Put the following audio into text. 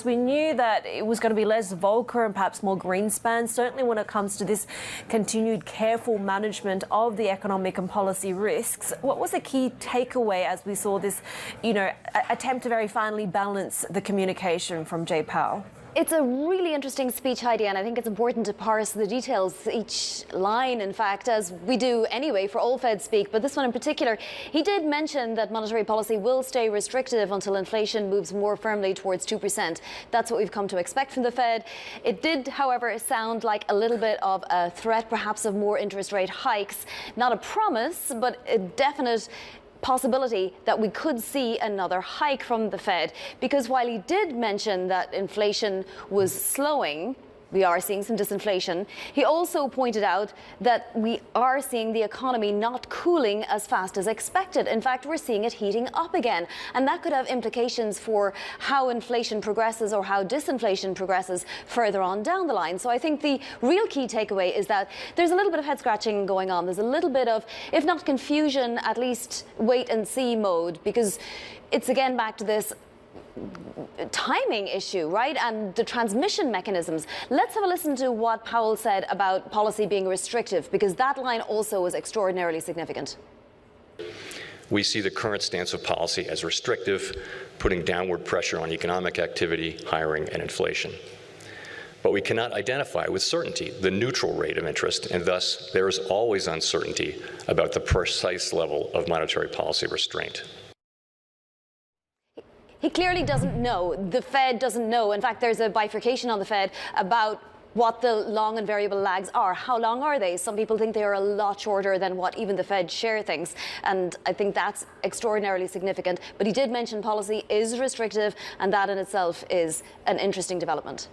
We knew that it was going to be less Volcker and perhaps more Greenspan, certainly when it comes to this continued careful management of the economic and policy risks. What was the key takeaway as we saw this, attempt to very finely balance the communication from Jay Powell? It's a really interesting speech, Heidi, and I think it's important to parse the details, each line, in fact, as we do anyway for all Fed speak. But this one in particular, he did mention that monetary policy will stay restrictive until inflation moves more firmly towards 2%. That's what we've come to expect from the Fed. It did, however, sound like a little bit of a threat, perhaps, of more interest rate hikes. Not a promise, but a definite possibility that we could see another hike from the Fed, because while he did mention that inflation was slowing, we are seeing some disinflation, he also pointed out that we are seeing the economy not cooling as fast as expected. In fact, we're seeing it heating up again, and that could have implications for how inflation progresses or how disinflation progresses further on down the line. So I think the real key takeaway is that there's a little bit of head scratching going on. There's a little bit of, if not confusion, at least wait and see mode, because it's again back to this timing issue, right? And the transmission mechanisms. Let's have a listen to what Powell said about policy being restrictive, because that line also was extraordinarily significant. We see the current stance of policy as restrictive, putting downward pressure on economic activity, hiring, and inflation. But we cannot identify with certainty the neutral rate of interest, and thus there is always uncertainty about the precise level of monetary policy restraint. He clearly doesn't know. The Fed doesn't know. In fact, there's a bifurcation on the Fed about what the long and variable lags are. How long are they? Some people think they are a lot shorter than what even the Fed share thinks. And I think that's extraordinarily significant. But he did mention policy is restrictive, and that in itself is an interesting development.